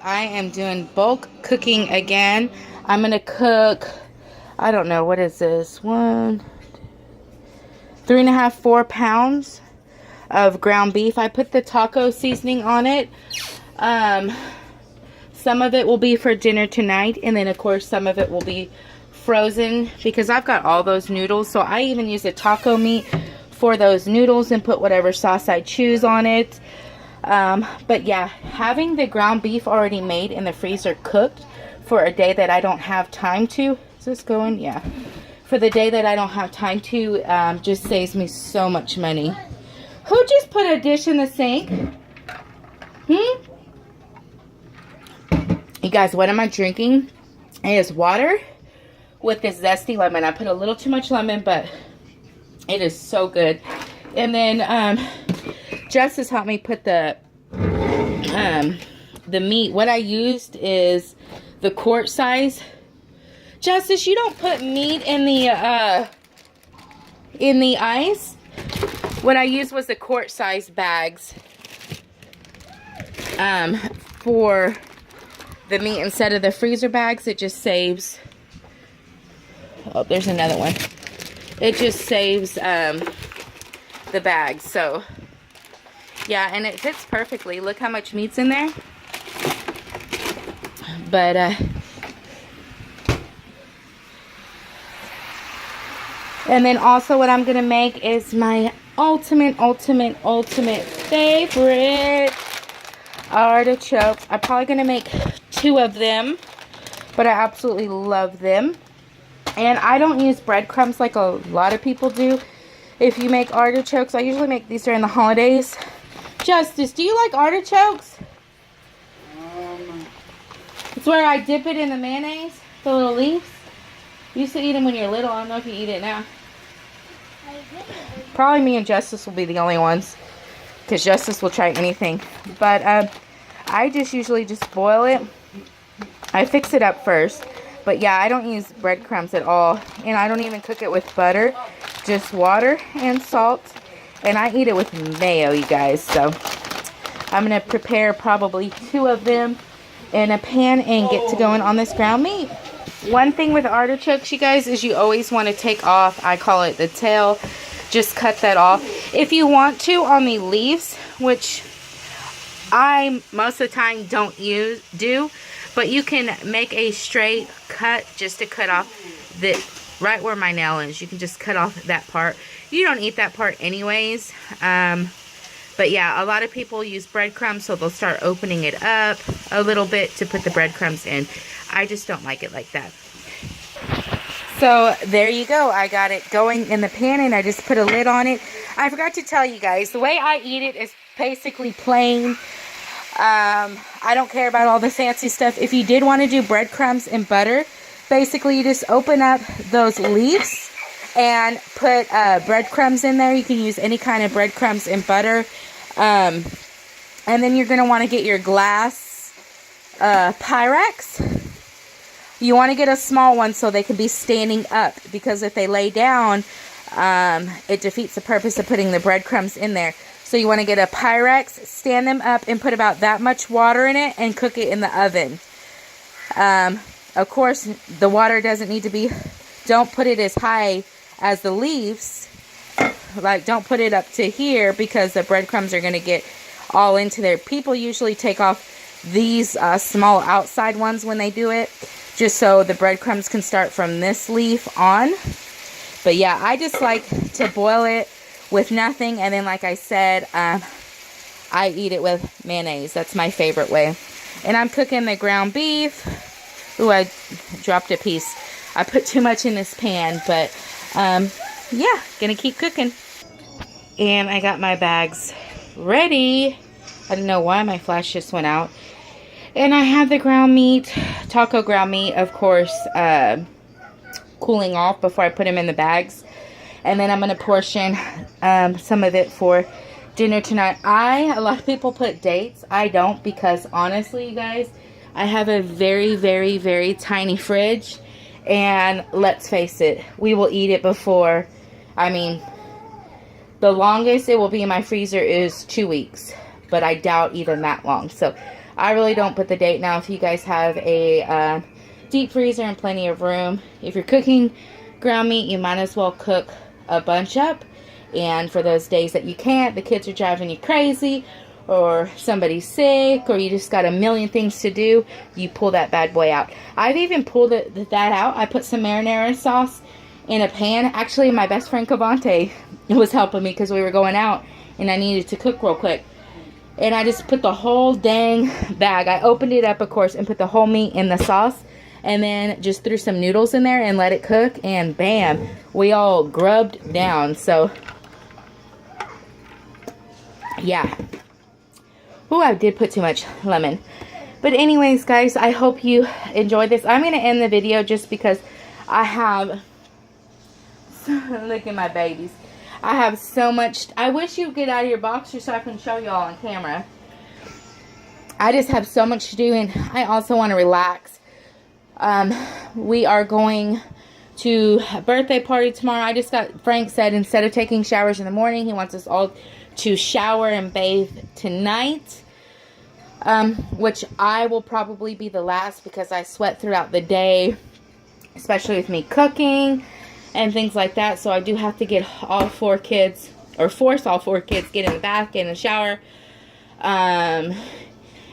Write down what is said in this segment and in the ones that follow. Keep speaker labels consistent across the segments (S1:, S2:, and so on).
S1: I am doing bulk cooking again. I'm going to cook, I don't know, what is this? 3.5, 4 pounds of ground beef. I put the taco seasoning on it. Some of it will be for dinner tonight, and then of course some of it will be frozen because I've got all those noodles. So I even use the taco meat for those noodles and put whatever sauce I choose on it. But yeah, having the ground beef already made in the freezer cooked for a day that I don't have time to, is this going? Yeah. For the day that I don't have time to, just saves me so much money. Who just put a dish in the sink? You guys, what am I drinking? It is water with this zesty lemon. I put a little too much lemon, but it is so good. And then, Justice helped me put the meat. What I used is the quart size. Justice, you don't put meat in the ice. What I used was the quart size bags for the meat instead of the freezer bags. It just saves. Oh, there's another one. It just saves the bags. So yeah, and it fits perfectly. Look how much meat's in there. But and then also what I'm gonna make is my ultimate favorite artichokes. I'm probably gonna make 2 of them, but I absolutely love them. And I don't use breadcrumbs like a lot of people do. If you make artichokes, I usually make these during the holidays. Justice, do you like artichokes? It's where I dip it in the mayonnaise, the little leaves. You used to eat them when you were little. I don't know if you eat it now. Probably me and Justice will be the only ones, because Justice will try anything. But I just usually just boil it. I fix it up first. But yeah, I don't use breadcrumbs at all. And I don't even cook it with butter. Just water and salt. And I eat it with mayo, you guys. So I'm going to prepare probably 2 of them in a pan and get to going on this ground meat. One thing with artichokes, you guys, is you always want to take off, I call it the tail. Just cut that off. If you want to on the leaves, which I most of the time don't do, but you can make a straight cut just to cut off the right where my nail is. You can just cut off that part. You don't eat that part anyways. But yeah, a lot of people use breadcrumbs, so they'll start opening it up a little bit to put the breadcrumbs in. I just don't like it like that. So there you go. I got it going in the pan and I just put a lid on it. I forgot to tell you guys, the way I eat it is basically plain. I don't care about all the fancy stuff. If you did want to do breadcrumbs and butter, basically you just open up those leaves and put breadcrumbs in there. You can use any kind of breadcrumbs and butter. And then you're going to want to get your glass Pyrex. You want to get a small one so they can be standing up, because if they lay down, it defeats the purpose of putting the breadcrumbs in there. So you want to get a Pyrex, stand them up, and put about that much water in it and cook it in the oven. Of course, the water doesn't need to be, don't put it as high as the leaves. Like, don't put it up to here, because the breadcrumbs are going to get all into there. People usually take off these small outside ones when they do it, just so the breadcrumbs can start from this leaf on. But yeah, I just like to boil it with nothing, and then like I said, I eat it with mayonnaise. That's my favorite way. And I'm cooking the ground beef. Ooh, I dropped a piece. I put too much in this pan, but yeah, gonna keep cooking. And I got my bags ready. I don't know why my flash just went out. And I have the ground meat, taco ground meat, of course, cooling off before I put them in the bags. And then I'm going to portion some of it for dinner tonight. A lot of people put dates. I don't, because honestly, you guys, I have a very, very, very tiny fridge. And let's face it, we will eat it before, I mean, the longest it will be in my freezer is 2 weeks. But I doubt even that long. So I really don't put the date. Now, if you guys have a deep freezer and plenty of room, if you're cooking ground meat, you might as well cook a bunch up. And for those days that you can't, the kids are driving you crazy, or somebody's sick, or you just got a million things to do, you pull that bad boy out. I've even pulled that out. I put some marinara sauce in a pan. Actually, my best friend Cavante was helping me because we were going out and I needed to cook real quick. And I just put the whole dang bag. I opened it up, of course, and put the whole meat in the sauce. And then just threw some noodles in there and let it cook. And bam, we all grubbed down. So, yeah. Oh, I did put too much lemon. But anyways, guys, I hope you enjoyed this. I'm going to end the video just because I have... Look at my babies. I have so much... I wish you'd get out of your boxers so I can show y'all on camera. I just have so much to do, and I also want to relax. We are going to a birthday party tomorrow. I just got... Frank said instead of taking showers in the morning, he wants us all to shower and bathe tonight. Which I will probably be the last because I sweat throughout the day, especially with me cooking and things like that. So I do have to get all 4 kids, or force all 4 kids, get in the bath, get in the shower. And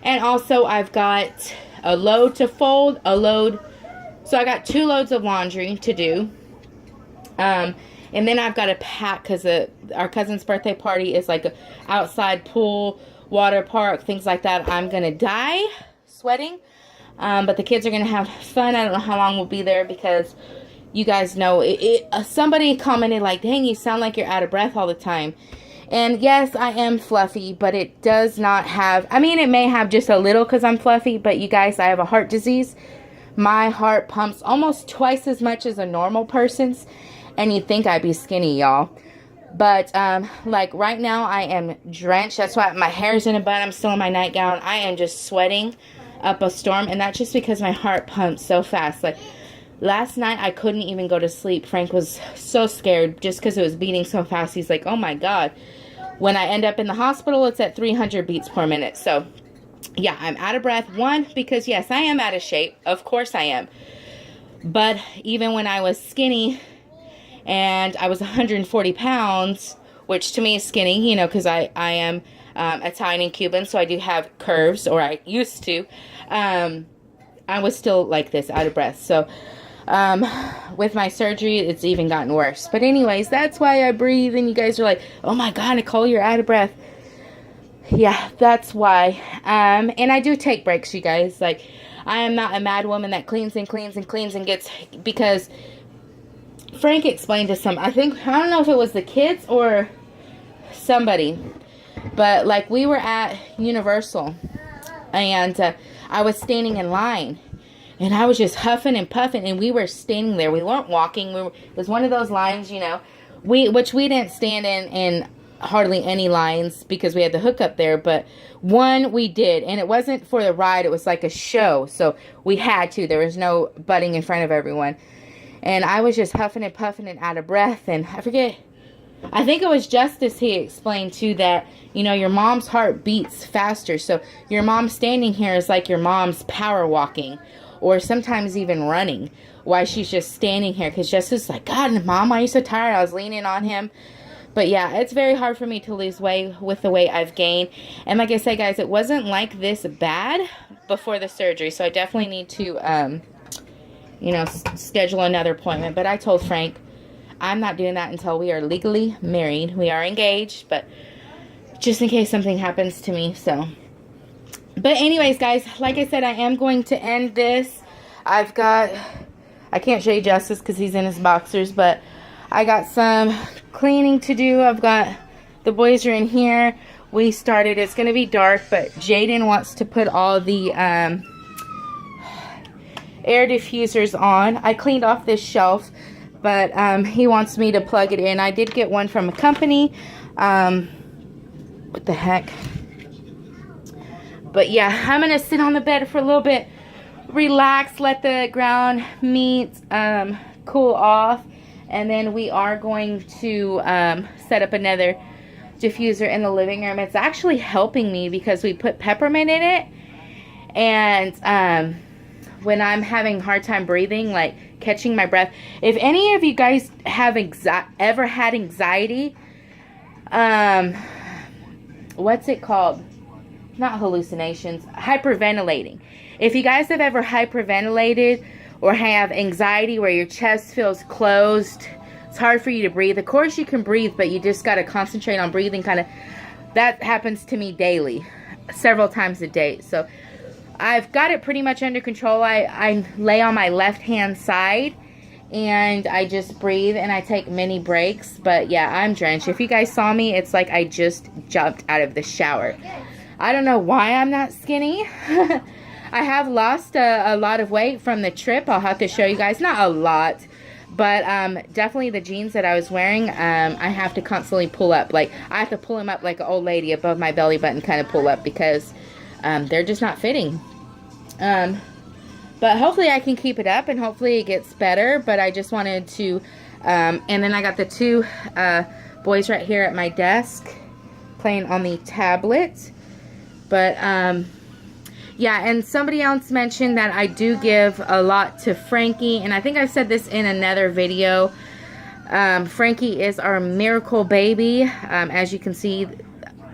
S1: also I've got a load to fold, so I got 2 loads of laundry to do. And then I've got to pack because our cousin's birthday party is like an outside pool, water park, things like that. I'm going to die sweating. But the kids are going to have fun. I don't know how long we'll be there because you guys know, somebody commented like, dang, you sound like you're out of breath all the time. And yes, I am fluffy, but it does not have, I mean, it may have just a little because I'm fluffy, but you guys, I have a heart disease. My heart pumps almost twice as much as a normal person's. And you'd think I'd be skinny, y'all. But, like, right now, I am drenched. That's why my hair's in a bun. I'm still in my nightgown. I am just sweating up a storm. And that's just because my heart pumps so fast. Like, last night, I couldn't even go to sleep. Frank was so scared just because it was beating so fast. He's like, oh, my God. When I end up in the hospital, it's at 300 beats per minute. So, yeah, I'm out of breath. 1, because, yes, I am out of shape. Of course I am. But even when I was skinny... and I was 140 pounds, which to me is skinny, you know, because I am Italian and Cuban, so I do have curves, or I used to. I was still like this, out of breath. So, with my surgery, it's even gotten worse. But anyways, that's why I breathe, and you guys are like, oh my God, Nicole, you're out of breath. Yeah, that's why. And I do take breaks, you guys. Like, I am not a mad woman that cleans and cleans and cleans and gets, because... Frank explained to I don't know if it was the kids or somebody, but like we were at Universal and I was standing in line and I was just huffing and puffing and we were standing there. We weren't walking. It was one of those lines, you know, which we didn't stand in hardly any lines because we had the hookup there, but one we did, and it wasn't for the ride. It was like a show, so we had to. There was no butting in front of everyone. And I was just huffing and puffing and out of breath. And I forget, I think it was Justice he explained too that, you know, your mom's heart beats faster. So your mom standing here is like your mom's power walking. Or sometimes even running. While she's just standing here. Because Justice is like, God, Mom, why are you so tired? I was leaning on him. But yeah, it's very hard for me to lose weight with the weight I've gained. And like I said, guys, it wasn't like this bad before the surgery. So I definitely need to... you know, schedule another appointment. But I told Frank, I'm not doing that until we are legally married. We are engaged, but just in case something happens to me, so. But anyways, guys, like I said, I am going to end this. I can't show you Justice because he's in his boxers, but I got some cleaning to do. The boys are in here. We started, it's going to be dark, but Jaden wants to put all the, air diffusers on. I cleaned off this shelf, but he wants me to plug it in. I did get one from a company. What the heck? But yeah, I'm gonna sit on the bed for a little bit, relax, let the ground meat cool off, and then we are going to set up another diffuser in the living room. It's actually helping me because we put peppermint in it. And when I'm having a hard time breathing, like catching my breath. If any of you guys have ever had anxiety, what's it called? Not hallucinations, hyperventilating. If you guys have ever hyperventilated or have anxiety where your chest feels closed, it's hard for you to breathe. Of course you can breathe, but you just got to concentrate on breathing. That happens to me daily, several times a day. So I've got it pretty much under control. I lay on my left hand side and I just breathe and I take mini breaks. But yeah, I'm drenched. If you guys saw me, it's like I just jumped out of the shower. I don't know why I'm not skinny. I have lost a lot of weight from the trip. I'll have to show you guys. Not a lot, but definitely the jeans that I was wearing, I have to constantly pull up. Like, I have to pull them up like an old lady above my belly button, kind of pull up, because they're just not fitting. But hopefully I can keep it up and hopefully it gets better. But I just wanted to, and then I got the two boys right here at my desk playing on the tablet. But yeah, and somebody else mentioned that I do give a lot to Frankie, and I think I've said this in another video. Frankie is our miracle baby. As you can see,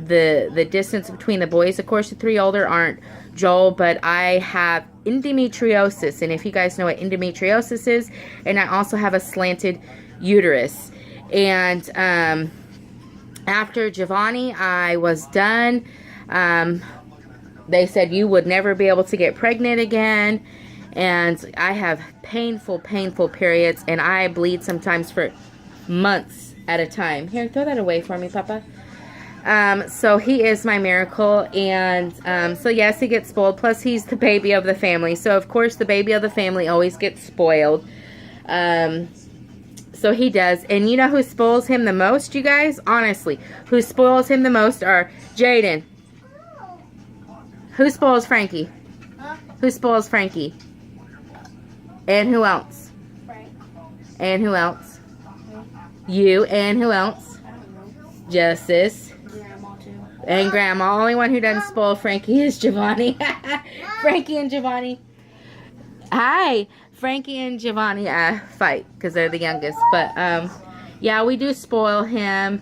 S1: the distance between the boys, of course the three older aren't Joel, but I have endometriosis, and if you guys know what endometriosis is, and I also have a slanted uterus. And after Giovanni, I was done. They said you would never be able to get pregnant again, and I have painful periods, and I bleed sometimes for months at a time. Here, throw that away for me, Papa. So he is my miracle, and so yes, he gets spoiled, plus he's the baby of the family, so of course the baby of the family always gets spoiled. So he does, and you know who spoils him the most, you guys? Honestly, who spoils him the most are Jaden. Who spoils Frankie? Huh? Who spoils Frankie? And who else? Frank. And who else? You. And who else? I don't know. Justice. Grandma too. And Grandma. Only one who doesn't spoil Frankie is Giovanni. Frankie and Giovanni. Hi. Frankie and Giovanni fight because they're the youngest. But yeah, we do spoil him.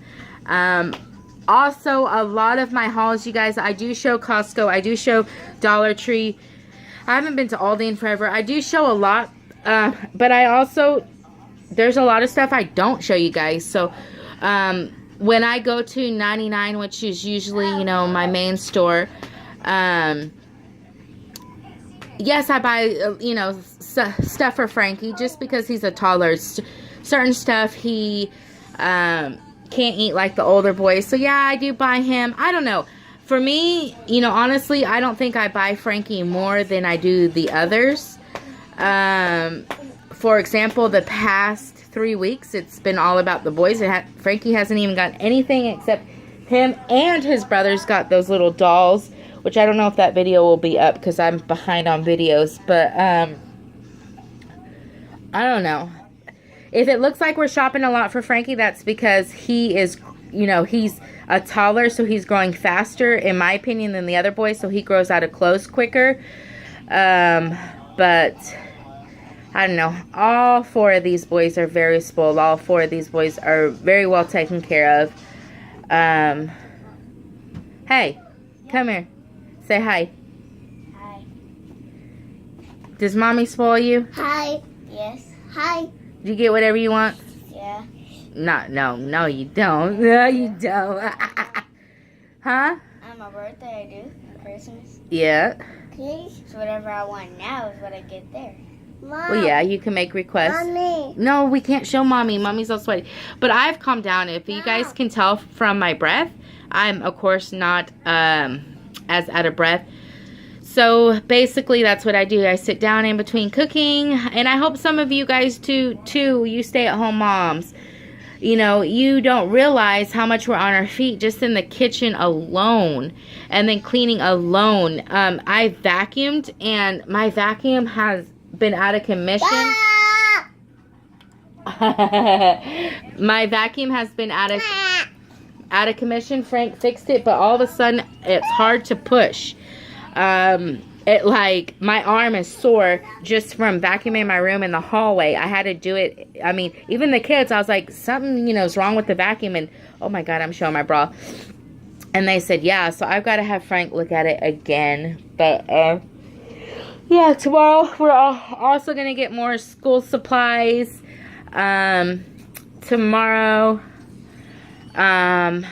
S1: Also, a lot of my hauls, you guys, I do show Costco. I do show Dollar Tree. I haven't been to Aldi in forever. I do show a lot, but I also, there's a lot of stuff I don't show you guys. So, when I go to 99, which is usually, you know, my main store, yes, I buy, you know, stuff for Frankie just because he's a toddler. Certain stuff he, can't eat like the older boys. So yeah, I do buy him. I don't know. For me, you know, honestly, I don't think I buy Frankie more than I do the others. For example, the past 3 weeks, it's been all about the boys. Frankie hasn't even gotten anything except him and his brothers got those little dolls, which I don't know if that video will be up because I'm behind on videos. But I don't know. If it looks like we're shopping a lot for Frankie, that's because he is, you know, he's a toddler, so he's growing faster, in my opinion, than the other boys, so he grows out of clothes quicker. But, I don't know. All four of these boys are very spoiled. All four of these boys are very well taken care of. Hey, come here. Say hi.
S2: Hi.
S1: Does Mommy spoil you?
S2: Hi. Yes. Hi.
S1: Do you get whatever you want?
S2: Yeah.
S1: No, you don't. No, you don't. Huh?
S2: On my birthday, I do. Christmas.
S1: Yeah.
S2: Okay. So whatever I want now is what I get there. Mom.
S1: Well, yeah, you can make requests.
S2: Mommy.
S1: No, we can't show Mommy. Mommy's all sweaty. But I've calmed down. If you guys can tell from my breath, I'm, of course, not as out of breath. So basically that's what I do. I sit down in between cooking, and I hope some of you guys too, you stay-at-home moms. You know, you don't realize how much we're on our feet just in the kitchen alone, and then cleaning alone. I vacuumed, and my vacuum has been out of commission. My vacuum has been out of commission. Frank fixed it, but all of a sudden it's hard to push. And it like my arm is sore just from vacuuming my room in the hallway. I had to do it. I mean, even the kids, I was like, something, you know, is wrong with the vacuum. And oh my God, I'm showing my bra. And they said, yeah, so I've got to have Frank look at it again. But yeah, tomorrow we're also going to get more school supplies. Tomorrow, and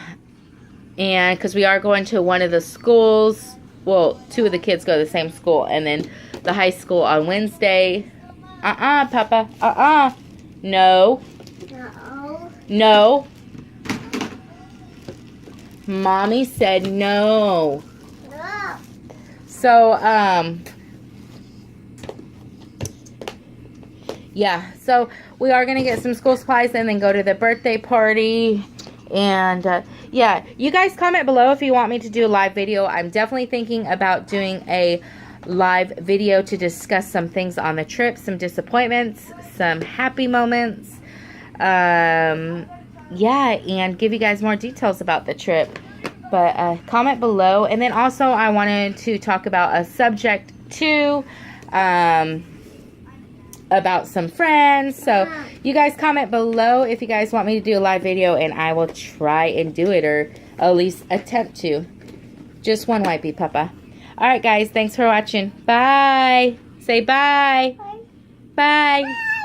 S1: because we are going to one of the schools. Well, 2 of the kids go to the same school, and then the high school on Wednesday. Papa. No. No. Mommy said no. So, yeah. So, we are going to get some school supplies and then go to the birthday party. And, yeah. You guys comment below if you want me to do a live video. I'm definitely thinking about doing a live video to discuss some things on the trip. Some disappointments. Some happy moments. Yeah, and give you guys more details about the trip. But comment below. And then also I wanted to talk about a subject too, about some friends. So you guys comment below if you guys want me to do a live video, and I will try and do it, or at least attempt to. Just one wipey, Papa. Alright guys, thanks for watching. Bye. Say bye. Bye. Bye.